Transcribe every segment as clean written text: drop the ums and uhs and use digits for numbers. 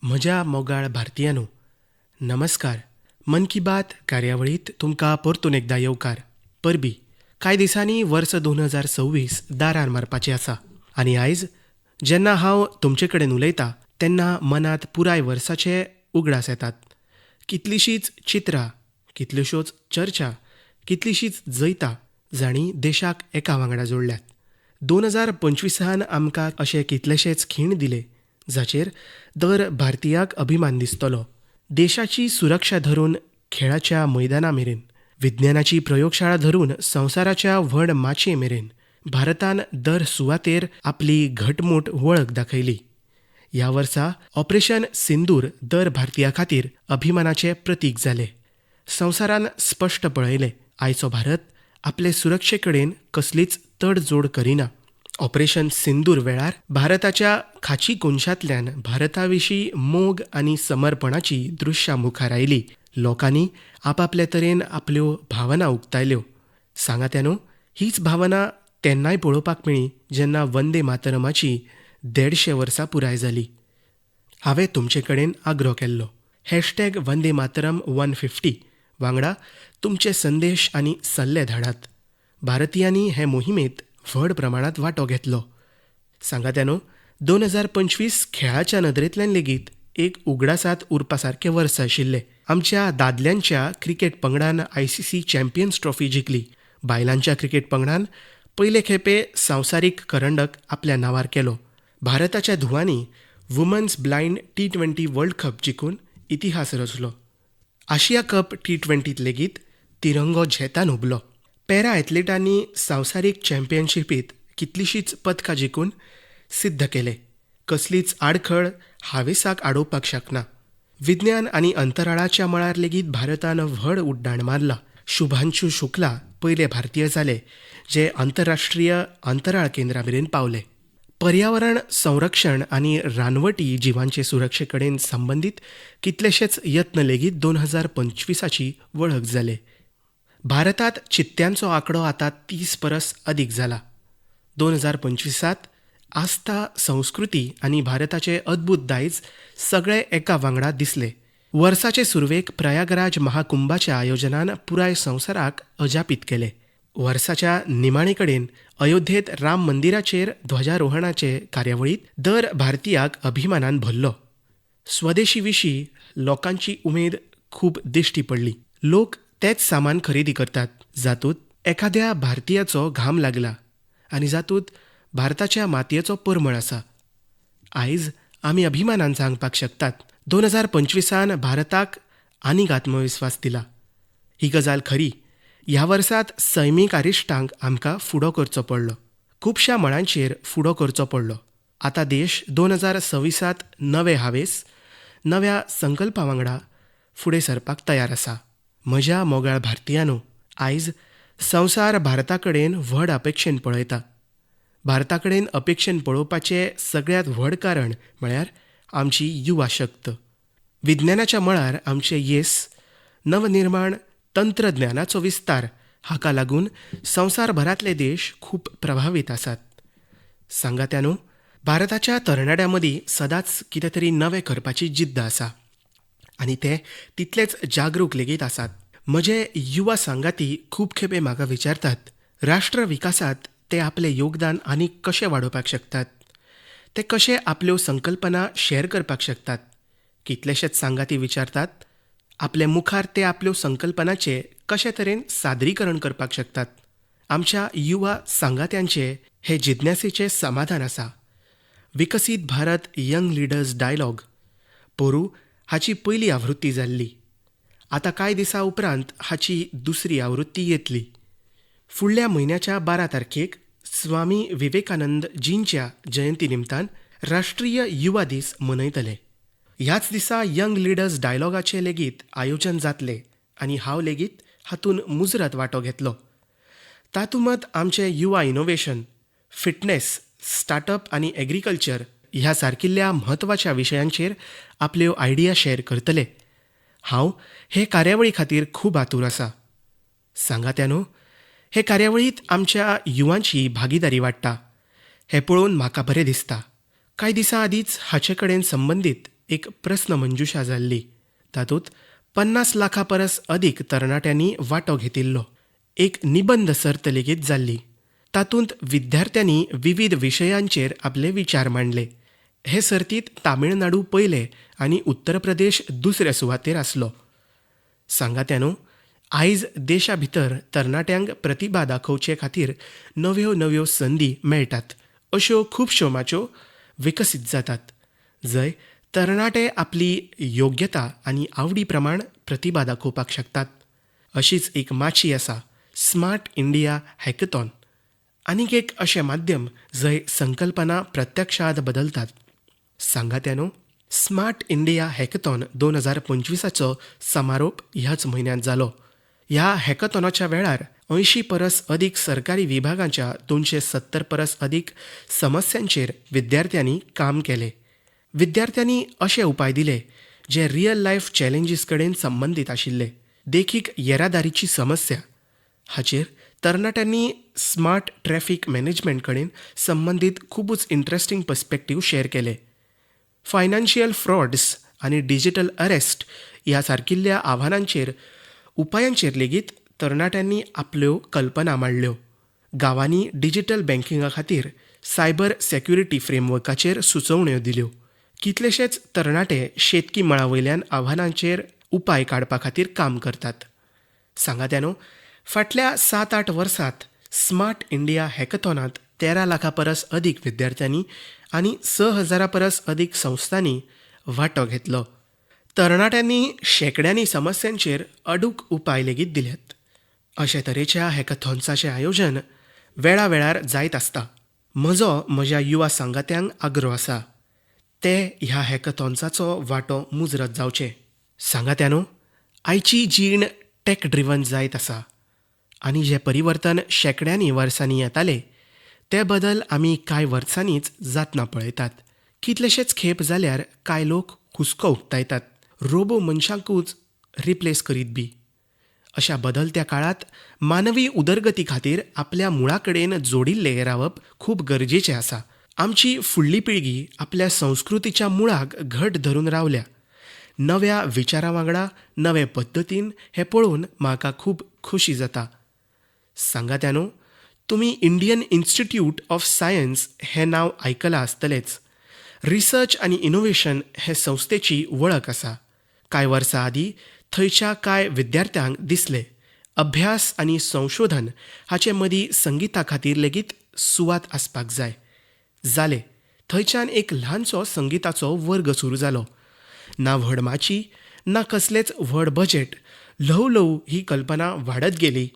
म्हज्या मोगाळ भारतीयानो, नमस्कार. मन की बात कार्यावळीत तुमकां परतून एकदा येवकार. परबी कांय दिसांनी वर्स 2026 दारार मारपाचें आसा आनी आयज जेन्ना हांव तुमचे कडेन उलयतां तेन्ना मनांत पुराय वर्साचे उगडास येतात. कितलींशींच चित्रां, कितल्योश्योच चर्चा, कितलींशींच जैतां जांणी देशाक एका वांगडा जोडल्यात. 2025 आमकां अशे कितलेशेच खीण दिले जाचेर दर भारतीयाक अभिमान दिसतलो. देशाची सुरक्षा धरून खेळाच्या मैदाना मेरेन, विज्ञानाची प्रयोगशाळा धरून संवसाराच्या व्हड माचये मेरेन भारतान दर सुवातेर आपली घटमूट वळख दाखयली. ह्या वर्सा ऑपरेशन सिंदूर दर भारतीया खातीर अभिमानाचें प्रतीक जालें. संवसारान स्पश्ट पळयलें, आयचो भारत आपले सुरक्षे कडेन कसलीच तडजोड करिना. ऑपरेशन सिंदूर वेळार भारताच्या खाची कोनशांतल्यान भारताविशीं मोग आनी समर्पणाची दृश्यां मुखार आयलीं. लोकांनी आपापले तरेन आपल्यो भावना उक्तायल्यो. सांगात्यानो, हीच भावना तेन्नाय पळोवपाक मेळ्ळी जेन्ना वंदे मातरमाची 150 वर्सां पुराय जालीं. हांवें तुमचे कडेन आग्रो केल्लो, वंदे मातरम 150 वांगडा तुमचे संदेश आनी सल्ले धाडात. भारतीयांनी हे मोहिमेंत व्हड प्रमाणांत वांटो घेतलो. सांगात्यानो, 2025 खेळाच्या नदरेंतल्यान लेगीत एक उगडासांत उरपा सारकें वर्स आशिल्लें. आमच्या दादल्यांच्या क्रिकेट पंगडान ICC चॅम्पियन्स ट्रॉफी जिखली. बायलांच्या क्रिकेट पंगडान पयले खेपे संवसारीक करंडक आपल्या नांवार केलो. भारताच्या धुवांनी women's blind T20 world cup जिखून इतिहास रचलो. आशिया कप T20त लेगीत तिरंगो झेतान उबलो. पॅरा ॲथलीटांनी संवसारीक चॅम्पियनशिपींत कितलींशींच पदकां जिखून सिद्ध केले. कसलीच आडखळ हावेसाक आडोवपाक शकना. विज्ञान आनी अंतराळाच्या मळार लेगीत भारतान व्हड उड्डाण मारलां. शुभांशु शुक्ला पयले भारतीय जाले जे आंतरराष्ट्रीय अंतराळ केंद्रा मेरेन पावले. पर्यावरण संरक्षण आनी रानवटी जिवांचे सुरक्षे कडेन संबंदीत कितलेशेच यत्न लेगीत 2025 वळख जाले. भारतांत चित्त्यांचो आंकडो आतां 30 परस अदीक जाला. 2025 आस्था, संस्कृती आनी भारताचे अद्भुत दायज सगळे एका वांगडा दिसले. वर्साचे सुरवेक प्रयागराज महाकुंभाच्या आयोजनान पुराय संवसाराक अजापीत केले. वर्साच्या निमाणे कडेन अयोध्येत राम मंदिराचेर ध्वजारोहणाचे कार्यावळीत दर भारतीयाक अभिमानान भरलो. स्वदेशी विशीं लोकांची उमेद खूब दिश्टी पडली. लोक तेच सामान खरेदी करतात जातूंत एखाद्या भारतीयाचो घाम लागला आनी जातूंत भारताच्या मातयेचो परमळ आसा. आयज आमी अभिमानान सांगपाक शकतात, 2025 भारताक आनीक आत्मविस्वास दिला. ही गजाल खरी. ह्या वर्सांत सैमीक आरिश्टांक आमकां फुडो करचो पडलो. खुबश्या मळांचेर फुडो करचो पडलो. आतां देश 2026 नवे हावेस, नव्या संकल्पा वांगडा फुडें सरपाक तयार आसा. म्हज्या मोगाळ भारतीयानो, आयज संवसार भारता कडेन व्हड अपेक्षेन पळयता. भारता कडेन अपेक्षेन पळोवपाचें सगळ्यांत व्हड कारण म्हळ्यार आमची युवा शक्त. विज्ञानाच्या मळार आमचे येस, नवनिर्माण, तंत्रज्ञानाचो विस्तार हाका लागून संवसारभरांतले देश खूब प्रभावीत आसात. सांगात्यानो, भारताच्या तरणाट्यां मदीं सदांच कितें तरी नवें करपाची जिद्द आसा आनी ते तितलेच जागरूक लेगीत आसात. म्हजे युवा सांगाती खूब खेपे म्हाका विचारतात, राष्ट्र विकासांत ते आपलें योगदान आनीक कशें वाडोवपाक शकतात, ते कशे आपल्यो संकल्पना शेअर करपाक शकतात. कितलेशेच सांगाती विचारतात, आपले मुखार ते आपल्यो संकल्पनांचें कशे तरेन सादरीकरण करपाक शकतात. आमच्या युवा सांगात्यांचे हे जिज्ञासेचें समाधान आसा. विकसीत भारत यंग लिडर्स डायलॉग पोरू हाची पयली आवृत्ती जाल्ली. आतां कांय दिसां उपरांत हाची दुसरी आवृत्ती येतली. फुडल्या म्हयन्याच्या 12 तारखेक स्वामी विवेकानंद जींच्या जयंती निमतान राष्ट्रीय युवा दीस मनयतले. ह्याच दिसा यंग लिडर्स डायलॉगाचें लेगीत आयोजन जातलें आनी हांव लेगीत हातूंत मुजरत वांटो घेतलो. तातूंत आमचे युवा इनोव्हेशन, फिटनेस, स्टार्टअप आनी एग्रीकल्चर ह्या सारकिल्ल्या म्हत्वाच्या विशयांचेर आपल्यो आयडिया शेअर करतले. हांव हे कार्यावळी खातीर खूब आतूर आसा. सांगात्यानो, हे कार्यावळींत आमच्या युवांची भागीदारी वाडटा. हें पळोवन म्हाका बरें दिसता. कांय दिसां आदींच हाचे कडेन संबंदीत एक प्रस्नमंजुषा जाल्ली. तातूंत 50 लाखा परस अदीक तरणाट्यांनी वांटो घेतिल्लो. एक निबंद सर्त लेगीत जाल्ली. तातूंत विद्यार्थ्यांनी विविध विशयांचेर आपले विचार मांडले. हे सर्तींत तामिळनाडू पयले आनी उत्तर प्रदेश दुसऱ्या सुवातेर आसलो. सांगात्या न्हू, आयज देशा भितर तरणाट्यांक प्रतिभा दाखोवचे खातीर नव्यो नव्यो संदी मेळटात. अश्यो खुबश्यो माच्यो विकसीत जातात, जंय तरणाटे आपली योग्यता आनी आवडी प्रमाण प्रतिभा दाखोवपाक शकतात. अशीच एक माची आसा स्मार्ट इंडिया हॅकथॉन, आनीक एक अशें माध्यम जंय संकल्पना प्रत्यक्षांत बदलतात. सांगात्या न्हू, स्मार्ट इंडिया हॅकथॉन 2025चो समारोप ह्याच म्हयन्यांत जालो. ह्या हॅकथॉनाच्या वेळार 80 परस अदीक सरकारी विभागांच्या 270 परस अदीक समस्यांचेर विद्यार्थ्यांनी काम केलें. विद्यार्थ्यांनी अशे उपाय दिले जे रियल लायफ चॅलेंजीस कडेन संबंदीत आशिल्ले. देखीक येरादारीची समस्या हाचेर तरणाट्यांनी स्मार्ट ट्रॅफिक मॅनेजमेंट कडेन संबंदीत खूबच इंट्रस्टिंग पर्स्पेक्टीव शेअर केले. फायनान्शियल फ्रॉड्स आनी डिजिटल अरेस्ट ह्या सारकिल्ल्या आव्हानांचेर उपायांचेर लेगीत तरणाट्यांनी आपल्यो कल्पना मांडल्यो. गांवांनी डिजिटल बँकिंगा खातीर सायबर सेक्युरिटी फ्रेमवर्काचेर सुचोवण्यो दिल्यो. कितलेशेच तरणाटे शेतकी मळावयल्यान आव्हानांचेर उपाय काडपा खातीर काम करतात. सांगात्या न्हू, फाटल्या 7-8 वर्सांत स्मार्ट इंडिया हॅकथॉनांत 13 लाखा परस अदीक विद्यार्थ्यांनी आनी 6,000 परस अदीक संस्थांनी वांटो घेतलो. तरणाट्यांनी शेकड्यांनी समस्यांचेर अडूक उपाय लेगीत दिल्यात. अशे तरेच्या हॅकथॉन्साचें आयोजन वेळावेळार जायत आसता. म्हज्या युवा सांगात्यांक आग्रो आसा ते ह्या हॅकथॉन्साचो वांटो मुजरत जावचे. सांगात्या न्हू, आयची जीण टॅक ड्रिवन जायत आसा आनी जें परिवर्तन शेकड्यांनी वर्सांनी येतालें ते बदल आमी कांय वर्सांनीच जातना पळयतात. कितलेशेच खेप जाल्यार कांय लोक हुस्को उक्तायतात, रोबो मनशांकूच रिप्लेस करीत बी. अशा बदलत्या काळात मानवी उदरगती खातीर आपल्या मुळा कडेन जोडिल्ले रावप खूब गरजेचें आसा. आमची फुडली पिळगी आपल्या संस्कृतीच्या मुळाक घट धरून रावल्या. नव्या विचारां वांगडा नवे पद्दतीन हें पळोवन म्हाका खूब खोशी जाता. सांगात्या न्हू, तुमी इंडियन इन्स्टिट्यूट ऑफ सायन्स हें नांव आयकलां आसतलेंच. रिसर्च आनी इनोव्हेशन हे संस्थेची वळख आसा. कांय वर्सां आदीं थंयच्या कांय विद्यार्थ्यांक दिसलें अभ्यास आनी संशोधन हाचे मदीं संगिता खातीर लेगीत सुवात आसपाक जाय. जालें, थंयच्यान एक ल्हानसो संगिताचो वर्ग सुरू जालो. ना व्हड माची, ना कसलेंच व्हड बजेट. ल्हव ल्हव ही कल्पना वाडत गेली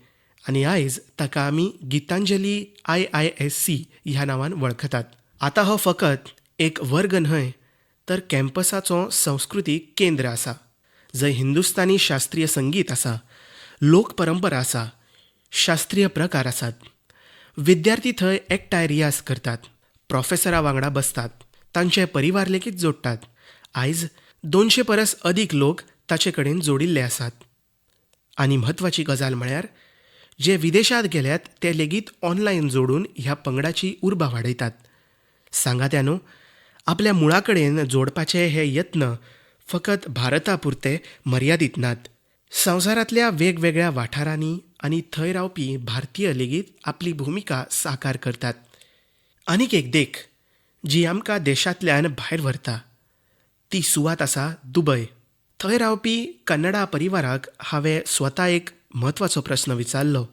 आनी आयज ताका आमी गितांजली IISC ह्या नांवान वळखतात. आतां हो फकत एक वर्ग न्हय तर कॅम्पसाचो संस्कृतीक केंद्र आसा, जंय हिंदुस्तानी शास्त्रीय संगीत आसा, लोक परंपरा आसा, शास्त्रीय प्रकार आसात. विद्यार्थी थंय एकठांय रियाज करतात, प्रोफेसरां वांगडा बसतात, तांचे परिवार लेगीत जोडटात. आयज 200 परस अदीक लोक ताचे कडेन जोडिल्ले आसात. आनी म्हत्वाची गजाल म्हळ्यार जे विदेशांत गेल्यात ते लेगीत ऑनलायन जोडून ह्या पंगडाची उर्बा वाडयतात. सांगात्या न्हू, आपल्या मुळा कडेन जोडपाचे हे यत्न फकत भारता पुरते मर्यादीत नात. संवसारांतल्या वेगवेगळ्या वाठारांनी आनी थंय रावपी भारतीय लेगीत आपली भुमिका साकार करतात. आनीक एक देख जी आमकां देशांतल्यान भायर व्हरता ती सुवात आसा दुबय. थंय रावपी कन्नडा परिवाराक हांवें स्वता एक म्हत्वाचो प्रस्न विचारलो.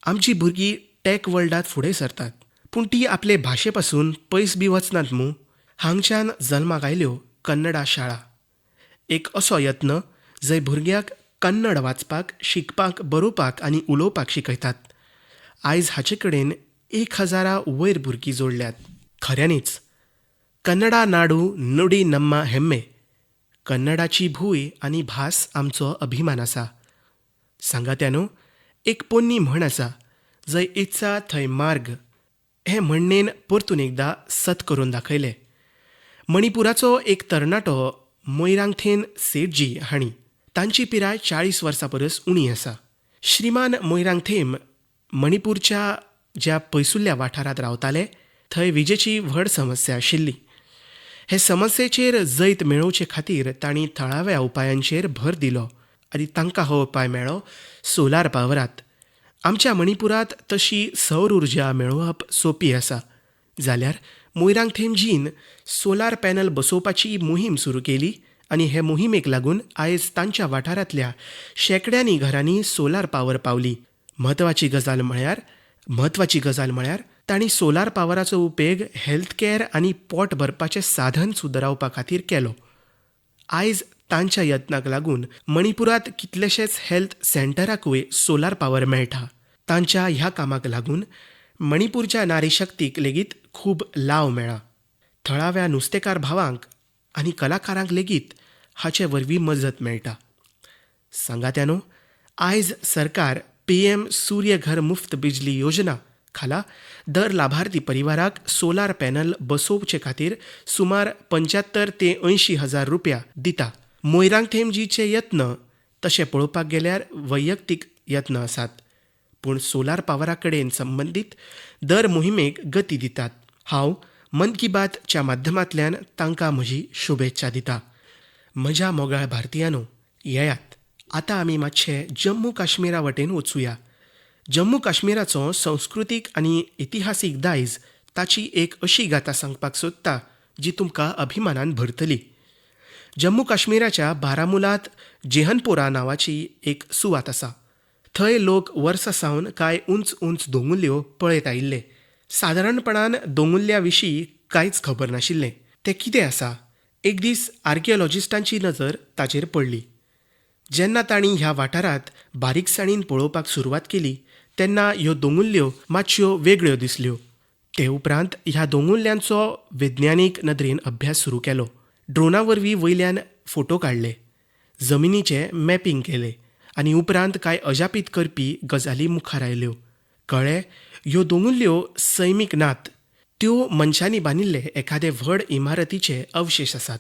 आमची भुरगीं टॅक वर्ल्डांत फुडें सरतात, पूण ती आपले भाशे पासून पयस बी वचनात मूं. हांगच्यान जल्माक आयल्यो कन्नडा शाळा, एक असो यत्न जंय भुरग्याक कन्नड वाचपाक, शिकपाक, बरोवपाक आनी उलोवपाक शिकयतात. आयज हाचे कडेन 1000 वयर भुरगीं जोडल्यात. खऱ्यांनीच कन्नडा नाडू नुडी नम्मा हेम्मे. कन्नडाची भूंय आनी भास आमचो अभिमान आसा. सांगात्या न्हू, एक पोन्नी म्हण आसा, जंय इत्सा थंय मार्ग. हे म्हणणेन परतून एकदां सत करून दाखयलें. मणिपुराचो एक तरणाटो मोयरांगथेन सेठजी हांणी. तांची पिराय 40 वर्सां परस उणी आसा. श्रीमान मोयरांगथेम मणिपूरच्या ज्या पयसुल्ल्या वाठारांत रावताले थंय विजेची व्हड समस्या आशिल्ली. हे समस्येचेर जैत मेळोवचे खातीर तांणी थळाव्या उपायांचेर भर दिलो आनी तांकां हो उपाय मेळ्ळो सोलार पावरांत. आमच्या मणिपुरांत तशी सौर उर्जा मेळोवप सोपी आसा, जाल्यार मोयरांगथेमजीन सोलार पॅनल बसोवपाची मोहीम सुरू केली आनी हे मोहिमेक लागून आयज तांच्या वाठारांतल्या शेकड्यांनी घरांनी सोलार पावर पावली. म्हत्वाची गजाल म्हळ्यार तांणी सोलार पावराचो उपेग हेल्थ कॅर आनी पोट भरपाचें साधन सुदारवपा खातीर केलो. आयज तांच्या यत्नाक लागून मणिपुरांत कितलेशेच हेल्थ सेंटराकूय सोलार पावर मेळटा. तांच्या ह्या कामाक लागून मणिपूरच्या नारी शक्तीक लेगीत खूब लाव मेळ्ळा. थळाव्या नुस्तेकार भावांक आनी कलाकारांक लेगीत हाचे वरवीं मजत मेळटा. सांगात्यानो, आयज सरकार PM सूर्य घर मुफ्त बिजली योजना खाला दर लाभार्थी परिवाराक सोलार पॅनल बसोवचे खातीर सुमार 75 ते 80 हजार रुपया दिता. मोयरांगथेमजीचे यत्न तशें पळोवपाक गेल्यार वैयक्तीक यत्न आसात, पूण सोलार पावरा कडेन संबंदीत दर मोहिमेक गती दितात. हांव मन की बातच्या माध्यमांतल्यान तांकां म्हजी शुभेच्छा दितां. म्हज्या मोगाळ भारतीयांनो, येयात आतां आमी मातशे जम्मू काश्मीरा वटेन वचुया. जम्मू काश्मीराचो संस्कृतीक आनी इतिहासीक दायज ताची एक अशी गाथा सांगपाक सोदता जी तुमकां अभिमानान भरतली. जम्मू काश्मीराच्या बारामुलांत जेहनपोरा नांवाची एक सुवात आसा. थंय लोक वर्सां सावन कांय उंच दोंगुल्ल्यो पळयत आयिल्ले. सादारणपणान दोंगुल्ल्या विशीं कांयच खबर नाशिल्लें. तें कितें आसा? एक दीस आर्किओलॉजिस्टांची नजर ताचेर पडली. जेन्ना तांणी ह्या वाठारांत बारीकसाणीन पळोवपाक सुरवात केली तेन्ना ह्यो दोंगुल्ल्यो मातश्यो वेगळ्यो दिसल्यो. ते उपरांत ह्या दोंगुल्ल्यांचो वैज्ञानीक नदरेन अभ्यास सुरू केलो. ड्रोना वरवीं वयल्यान फोटो काडले, जमिनीचें मॅपिंग केलें आनी उपरांत कांय अजापीत करपी गजाली मुखार आयल्यो. कळ्ळें, ह्यो दोंगुल्ल्यो सैमीक नात, त्यो मनशांनी बांदिल्ले एखादे व्हड इमारतीचे अवशेश आसात.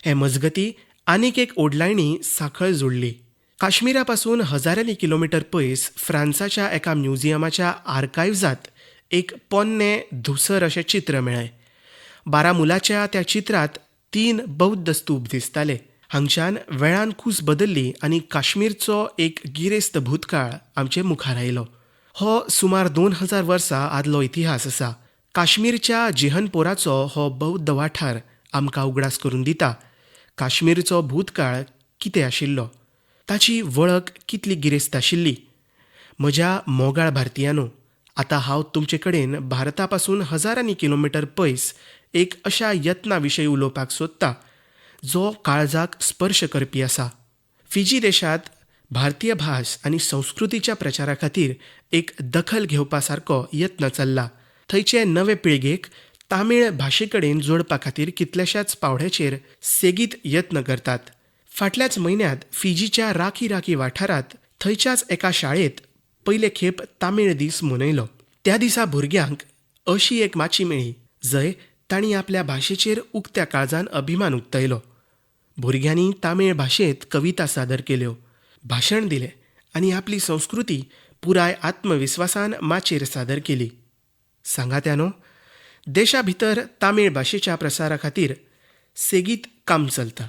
हे मजगतीं आनीक एक ओडलायणी सांखळ जोडली. काश्मीरा पासून हजारांनी किलोमिटर पयस फ्रांसाच्या एका म्युझियमाच्या आर्कायव्जांत एक पोन्नें धुसर अशें चित्र मेळ्ळें. बारामुलाच्या त्या चित्रांत 3 बौध्द स्तूप दिसताले. हांगच्यान वेळान खूस बदल्ली आनी काश्मीरचो एक गिरेस्त भूतकाळ आमचे मुखार आयलो. हो सुमार 2000 वर्सां आदलो इतिहास आसा. काश्मीरच्या जेहनपोराचो हो बौध्द वाठार आमकां उगडास करून दिता. काश्मीरचो भूतकाळ कितें आशिल्लो, ताची वळख कितली गिरेस्त आशिल्ली. म्हज्या मोगाळ भारतीयांनो, आतां हांव तुमचे कडेन भारता पासून हजारांनी किलोमिटर पयस एक अशा यत्ना विशयी उलोवपाक सोदतां जो काळजाक स्पर्श करपी आसा. फिजी देशांत भारतीय भास आनी संस्कृतीच्या प्रचारा खातीर एक दखल घेवपा सारको यत्न चल्ला. थंयचे नवे पिळगेक तामीळ भाशे कडेन जोडपा खातीर कितल्याशाच पावड्याचेर सेगीत यत्न करतात. फाटल्याच म्हयन्यांत फिजीच्या राखी वाठारांत थंयच्याच एका शाळेंत पयले खेप तामीळ दीस मनयलो. त्या दिसा भुरग्यांक अशी एक माची मेळ्ळी जंय तांणी आपल्या भाशेचेर उक्त्या काळजान अभिमान उक्तायलो. भुरग्यांनी तामीळ भाशेंत कविता सादर केल्यो, भाशण दिलें आनी आपली संस्कृती पुराय आत्मविस्वासान माचयेर सादर केली. सांगात्यानो, देशा भितर तामीळ भाशेच्या प्रसारा खातीर सेगीत काम चलता.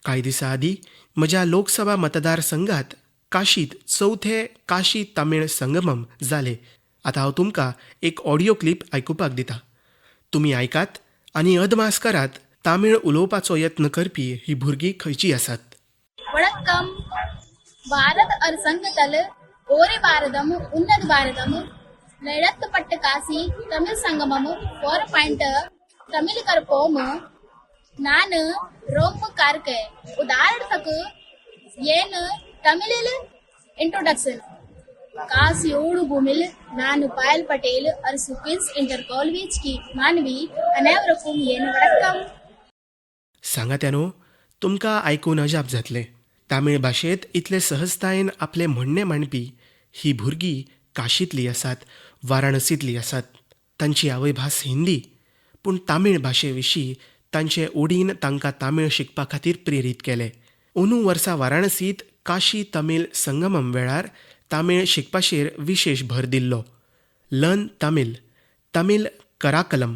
कांय दिसां आदीं म्हज्या लोकसभा मतदारसंघात काशींत 4थे काशी तामीळ संगमम जाले. आतां हांव तुमकां एक ऑडियो क्लिप आयकुपाक दितां. तुमी आयकात आनी अदमास करात तामीळ उलोवपाचो यत्न करपी ही भुरगीं खंयचीं आसात. वणक्कम. भारत और संगतल ओरे भारतम उन्नत भारतम नैडत्तपट्ट काशी तमिழ் संगमम 4 तमिழ் करपोम नान रोम कार्क उदाहरणतक येन तमिழிल इंट्रोडक्शन काशियोड़ भूमिल नान पायल पटेल और सुकिन्स इंटर कॉलेज की मानवी अनेवरकुम येन वणक्कम. सांगात्यानो, तुमकां आयकून अजाप जातलें. तामीळ भाशेंत इतले सहजतायेन आपले म्हणणें मांडपी ही भुरगीं काशींतलीं आसात, वाराणसींतलीं आसात. तांची आवयभास हिंदी, पूण तामीळ भाशे विशीं तांचे ओडीन तांकां तामीळ शिकपा खातीर प्रेरीत केलें. अंदू वर्सा वाराणसींत काशी तमिळ संगमम वेळार तामीळ शिकपाचेर विशेश भर दिल्लो. लर्न तामीळ, तामीळ कराकलम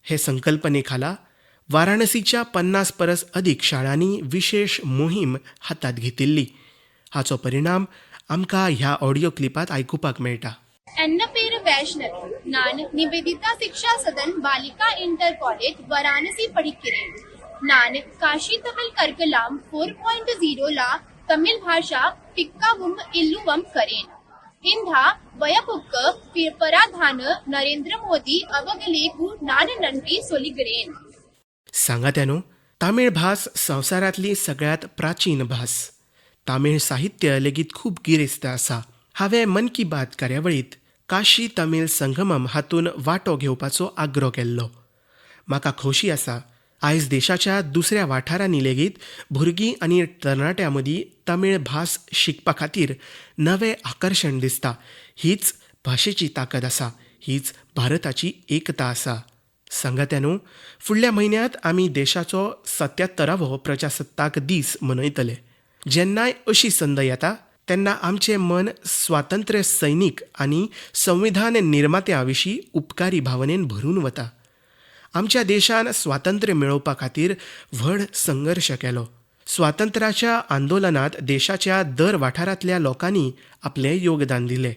हे संकल्पने खाला वाराणसीच्या 50 परस अधिक शाळांनी विशेष मोहीम हातात घेतिल्ली. हाचो परिणाम आमकां ह्या ऑडिओ क्लिपात आयकुपाक मेळटा. एन्न पेर वैष्णव नान निवेदिता शिक्षा सदन बालिका इंटर कॉलेज वाराणसी पढ़िक्किरेन. नान काशी तमिल कर्कलाम 4.0 ला तमिल भाषा टिक्कावुम इल्लुवम करेन. इंधा वयपुक्क पराधान नरेंद्र मोदी अवगलेकू नान नंटी सोलिगरेन. सांगात्यानो, तामीळ भास संवसारांतली सगळ्यात प्राचीन भास. तामीळ साहित्य लेगीत खूब गिरेस्त आसा. हांवें मन की बात कार्यावळीत काशी तमिळ संगमम हातून वांटो घेवपाचो आग्रो केल्लो. म्हाका खोशी आसा आयज देशाच्या दुसऱ्या वाठारांनी लेगीत भुरगीं आनी तरणाट्यां मदीं तमीळ भास शिकपा खातीर नवें आकर्शण दिसता. हीच भाशेची ताकद आसा. हीच भारताची एकता आसा. सांगात्यानो, फुडल्या म्हयन्यांत आमी देशाचो 77वो प्रजासत्ताक दीस मनयतले. जेन्नाय अशी संद येता तेन्ना आमचें मन स्वातंत्र्य सैनीक आनी संविधान निर्मात्यां विशीं उपकारी भावनेन भरून वता. आमच्या देशान स्वातंत्र्य मेळोवपा खातीर व्हड संघर्श केलो. स्वातंत्र्याच्या आंदोलनात देशाच्या दर वाठारांतल्या लोकांनी आपलें योगदान दिलें.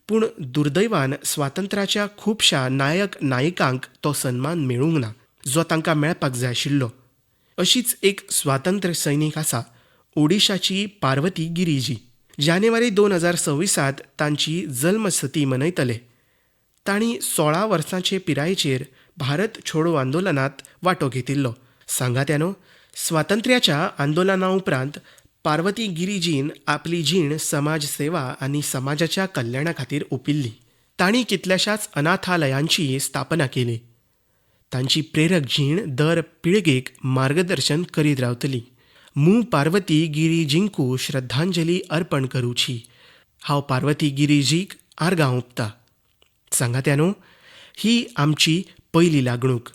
पूण दुर्दैवान स्वातंत्र्याच्या खुबशा नायक नायिकांक तो सन्मान मेळूंक ना, जो तांकां मेळपाक जाय आशिल्लो. अशीच एक स्वातंत्र्य सैनीक आसा, ओडिशाची पार्वती गिरिजी. जानेवारी 2026 तांची जल्मसती मनयतले. तांणी 16 वर्सांचे पिरायेचेर भारत छोडो आंदोलनात वांटो घेतिल्लो. सांगात्यानो, स्वातंत्र्याच्या आंदोलना उपरांत पार्वती गिरिजीन आपली जीण समाज सेवा आनी समाजाच्या कल्याणा खातीर ओंपिल्ली. तांणी कितल्याशाच अनाथालयांची स्थापना केली. तांची प्रेरक जीण दर पिळगेक मार्गदर्शन करीत रावतली. मू पार्वती गिरिजींकू श्रद्धांजली अर्पण करूची. हांव पार्वती गिरिजीक आर्गां ओंपता. सांगात्यानो, ही आमची पयली लागणूक.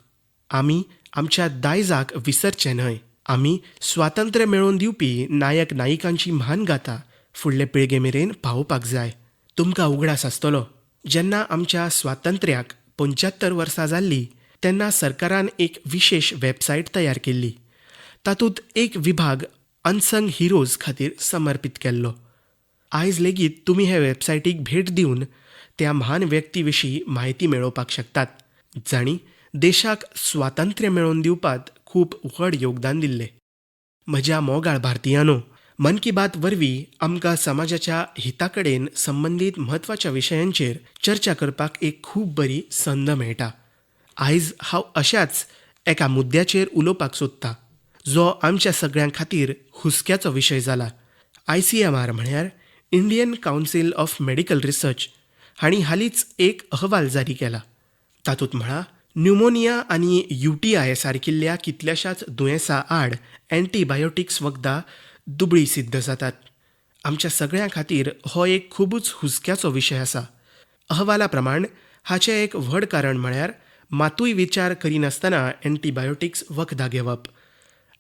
आमी आमच्या दायजाक विसरचे न्हय. आमी स्वातंत्र्य मेळोवन दिवपी नायक नायिकांची म्हान गाथा फुडले पिळगे मेरेन पावोवपाक जाय. तुमकां उगडास आसतलो, जेन्ना आमच्या स्वातंत्र्याक 75 वर्सां जाल्लीं तेन्ना सरकारान एक विशेष वेबसायट तयार केल्ली. तातूंत एक विभाग अनसंग हिरोज खातीर समर्पीत केल्लो. आयज लेगीत तुमी हे वेबसायटीक भेट दिवन त्या म्हान व्यक्ती विशीं म्हायती मेळोवपाक शकतात, जांणी देशाक स्वातंत्र्य मेळोवन दिवपाक खूब व्हड योगदान दिल्लें. म्हज्या मोगाळ भारतीयांनो, मन की बात वरवीं आमकां समाजाच्या हिता कडेन संबंदीत म्हत्वाच्या विशयांचेर चर्चा करपाक एक खूब बरी संद मेळटा. आयज हांव अशाच एका मुद्द्याचेर उलोवपाक सोदतां, जो आमच्या सगळ्यां खातीर हुस्क्याचो विशय जाला. ICMR म्हळ्यार Indian council of medical research हांणी हालींच एक अहवाल जारी केला. तातूंत म्हळा, न्युमोनिया आनी UTI सारकिल्ल्या कितल्याशाच दुयेंसां आड एंटीबायोटिक्स वखदां दुबळी सिद्ध जातात. आमच्या सगळ्यां खातीर हो एक खूबच हुस्क्याचो विशय आसा. अहवाला प्रमाण हाचें एक व्हड कारण म्हळ्यार मातूय विचार करिनासतना एंटीबायोटिक्स वखदां घेवप.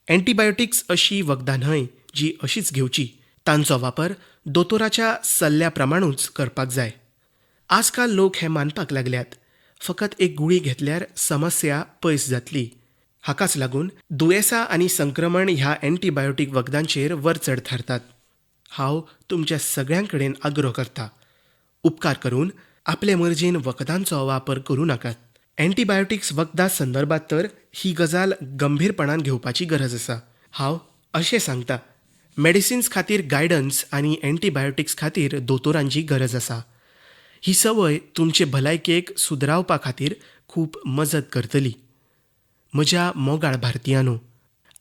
एंटीबायोटिक्स अशी वखदां न्हय जी अशीच घेवची. तांचो वापर दोतोराच्या सल्ल्या प्रमाणूच करपाक जाय. आजकाल लोक हें मानपाक लागल्यात फकत एक गुळी घेतल्यार समस्या पयस जातली. हाकाच लागून दुयेंसां आनी संक्रमण ह्या एंटीबायोटीक वखदांचेर वर चढ थारतात. हांव तुमच्या सगळ्यां कडेन आग्रो करतां, उपकार करून आपले मर्जीन वखदांचो वापर करूं नाकात. एंटीबायोटिक्स वखदां संदर्भात तर ही गजाल गंभीरपणान घेवपाची गरज आसा. हांव अशें सांगतां, मेडिसिन्स खातीर गायडन्स आनी एंटीबायोटिक्स खातीर दोतोरांची गरज आसा. ही संवय तुमचे भलायकेक सुदरावपा खातीर खूब मजत करतली. म्हज्या मोगाळ भारतीयांनो,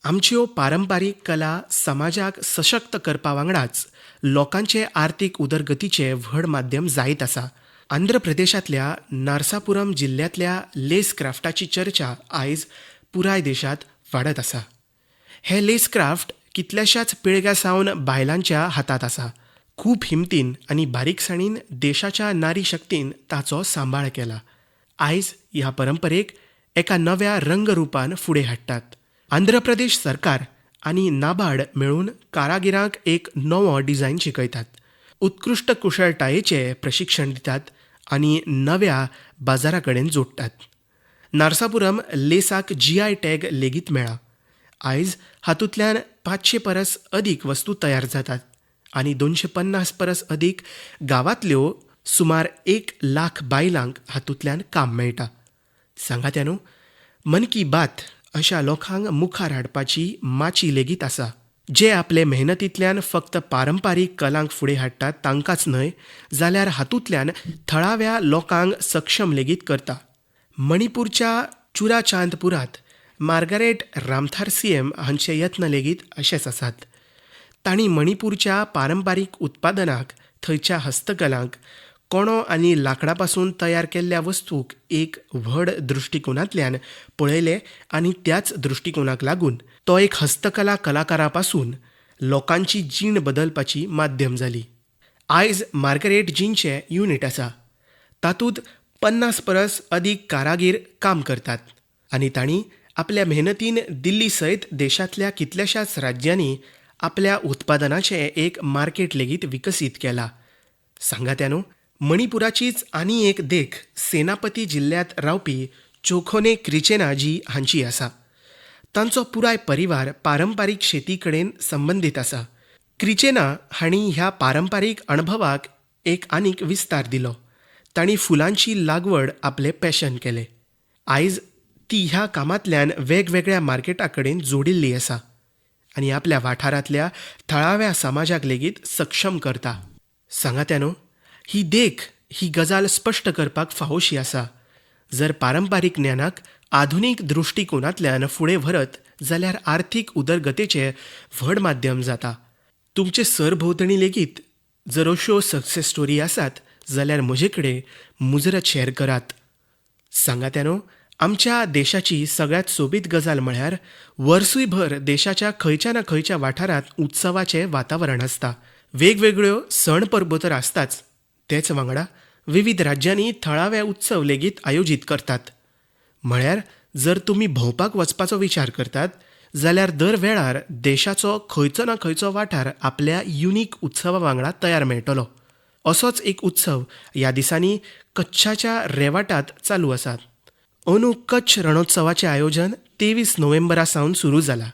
आमच्यो पारंपारीक कला समाजाक सशक्त करपा वांगडाच लोकांचे आर्थीक उदरगतीचे व्हड माध्यम जायत आसा. आंध्र प्रदेशांतल्या नारसापुरम जिल्ल्यांतल्या लेस क्राफ्टाची चर्चा आयज पुराय देशांत वाडत आसा. हे लेस क्राफ्ट कितल्याशाच पिळग्या सावन बायलांच्या हातांत आसा. खूब हिमतीन आनी बारीकसाणीन देशाच्या नारी शक्तीन ताचो सांबाळ केला. आयज ह्या परंपरेक एका नव्या रंगरुपान फुडें हाडटात. आंध्र प्रदेश सरकार आनी नाबार्ड मेळून कारागिरांक एक नवो डिझायन शिकयतात. उत्कृश्ट कुशळटायेचें प्रशिक्षण दितात आनी नव्या बाजारा कडेन जोडटात. नारसापुरम लेसाक GI टॅग लेगीत मेळ्ळा. आयज हातूंतल्यान 500 परस अधिक वस्तू तयार जातात आनी 250 परस अधिक गांवांतल्यो सुमार 1 लाख बायलांक हातूंतल्यान काम मेळटा. सांगात्यानो, मन की बात अशा लोकांक मुखार हाडपाची माची लेगीत आसा, जे आपले मेहनतींतल्यान फक्त पारंपारीक कलांक फुडें हाडटात तांकांच न्हय, जाल्यार हातूंतल्यान थळाव्या लोकांक सक्षम लेगीत करता. मणिपूरच्या चुराचांदपुरांत मार्गारेट रामथार CM हांचे यत्न लेगीत अशेच आसात. तांणी मणिपूरच्या पारंपारीक उत्पादनाक, थंयच्या हस्तकलांक, कोणो आनी लांकडा पासून तयार केल्ल्या वस्तूक एक व्हड दृश्टिकोनांतल्यान पळयले आनी त्याच दृश्टिकोनाक लागून तो एक हस्तकला कलाकारा पासून लोकांची जीण बदलपाची माध्यम जाली. आयज मार्गारेट जीनचे युनिट आसा. तातूंत 50 परस अधिक कारागीर काम करतात आनी तांणी आपल्या मेहनतीन दिल्ली सयत देशांतल्या कितल्याशाच राज्यांनी आपल्या उत्पादनाचें एक मार्केट लेगीत विकसीत केला. सांगात्यानो, मणिपुराचीच आनी एक देख सेनापती जिल्ल्यांत रावपी चोखोने क्रिचेनाजी हांची आसा. तांचो पुराय परिवार पारंपारीक शेती कडेन संबंदीत आसा. क्रिचेना हांणी ह्या पारंपारीक अणभवाक एक आनीक विस्तार दिलो. तांणी फुलांची लागवड आपले पॅशन केले. आयज ती ह्या कामांतल्यान वेगवेगळ्या मार्केटा कडेन जोडिल्ली आसा आनी आपल्या वाठारांतल्या थळाव्या समाजाक लेगीत सक्षम करता. सांगात्यानो, ही देख, ही गजाल स्पश्ट करपाक फावोशी आसा. जर पारंपारीक ज्ञानाक आधुनीक दृश्टिकोनांतल्यान फुडें व्हरत जाल्यार आर्थीक उदरगतेचें व्हड माध्यम जाता. तुमचे सरभोंवतणी लेगीत जर अश्यो सक्सेस स्टोरी आसात जाल्यार म्हजे कडेन मुजरत शेअर करात. सांगात्यानो, आमच्या देशाची सगळ्यात सोबीत गजाल म्हळ्यार वर्सूयभर देशाच्या खंयच्या ना खंयच्या वाठारांत उत्सवाचें वातावरण आसता. वेगवेगळ्यो सण परबो तर आसताच, तेच वांगडा विविध राज्यांनी थळावे उत्सव लेगीत आयोजीत करतात. म्हळ्यार जर तुमी भोंवपाक वचपाचो विचार करतात जाल्यार दर वेळार देशाचो खंयचो ना खंयचो वाठार आपल्या युनिक उत्सवा वांगडा तयार मेळटलो. असोच एक उत्सव ह्या दिसांनी कच्छाच्या रेवाटांत चालू आसा. अंदू कच्छ रणोत्सवाचें आयोजन 23 नोव्हेंबरा सावन सुरू जालां,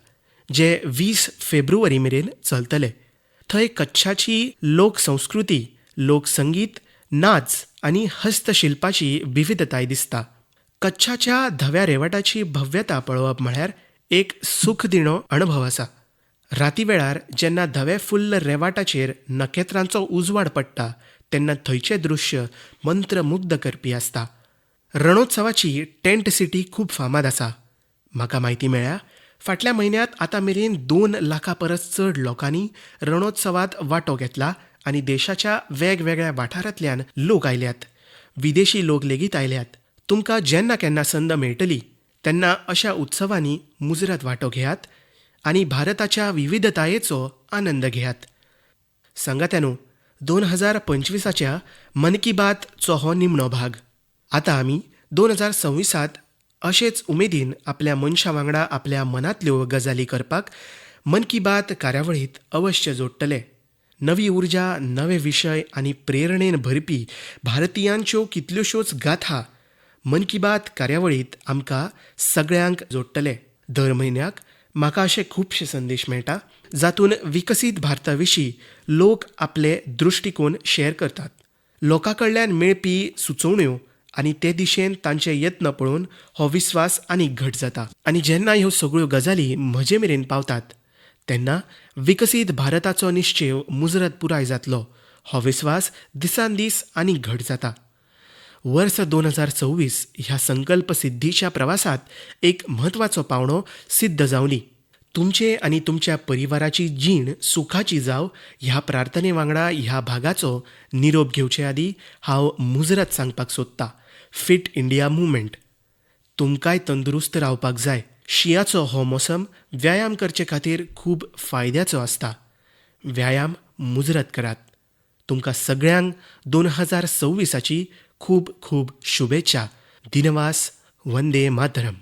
जे 20 फेब्रुवारी मेरेन चलतलें. थंय कच्छाची लोकसंस्कृती, लोकसंगीत, नाच आनी हस्तशिल्पाची विविधताय दिसता. कच्छाच्या धव्या रेवाटाची भव्यता पळोवप म्हळ्यार एक सूख दिणो अणभव आसा. राती वेळार जेन्ना धवे फुल्ल रेवाटाचेर नखेत्रांचो उजवाड पडटा तेन्ना थंयचें दृश्य मंत्रमुग्ध करपी आसता. रणोत्सवाची टेंट सिटी खूब फामाद आसा. म्हाका म्हायती मेळ्ळ्या फाटल्या म्हयन्यांत आतां मेरेन 2 लाखा परस चड लोकांनी रणोत्सवात वांटो घेतला आनी देशाच्या वेगवेगळ्या वाठारांतल्यान लोक आयल्यात. विदेशी लोक लेगीत आयल्यात. तुमकां जेन्ना केन्ना संद मेळटली तेन्ना अशा उत्सवांनी मुजरत वांटो घेयात आनी भारताच्या विविधतायेचो आनंद घेयात. सांगात्यानो, 2025च्या मन की बातचो हो निमणो भाग. आतां आमी 2026त अशेच उमेदीन आपल्या मनशा वांगडा आपल्या मनांतल्यो गजाली करपाक मन की बात कार्यावळींत अवश्य जोडटले. नवी उर्जा, नवे विशय आनी प्रेरणेन भरपी भारतीयांच्यो कितल्योश्योच गाथा मन की बात कार्यावळींत आमकां सगळ्यांक जोडटले. दर म्हयन्याक म्हाका अशे खुबशे संदेश मेळटा जातून विकसीत भारता विशीं लोक आपले दृश्टिकोन शेअर करतात. लोकां कडल्यान मेळपी सुचोवण्यो आनी ते दिशेन तांचे यत्न पळोवन हो विस्वास आनीक घट जाता. आनी जेन्ना ह्यो सगळ्यो गजाली म्हजे मेरेन पावतात तेन्ना विकसीत भारताचो निश्चय मुजरत पुराय जातलो हो विस्वास दिसान दीस आनीक घट जाता. वर्स 2026 ह्या संकल्प सिद्धीच्या प्रवासात एक म्हत्वाचो पावंडो सिद्ध जावनी. तुमचे आनी तुमच्या परिवाराची जीण सुखाची जाव ह्या प्रार्थने वांगडा ह्या भागाचो निरोप घेवचे आदी हांव मुजरत सांगपाक सोदतां. Fit India movement. तुमकांय तंदुरुस्त रावपाक जाय. शिंयाचो हो मोसम व्यायाम करचे खातीर खूब फायद्याचो आसता. व्यायाम मुजरत करात. तुमकां सगळ्यांक 2026ची खूब खूब शुभेच्छा. दिनवास. वंदे मातरम.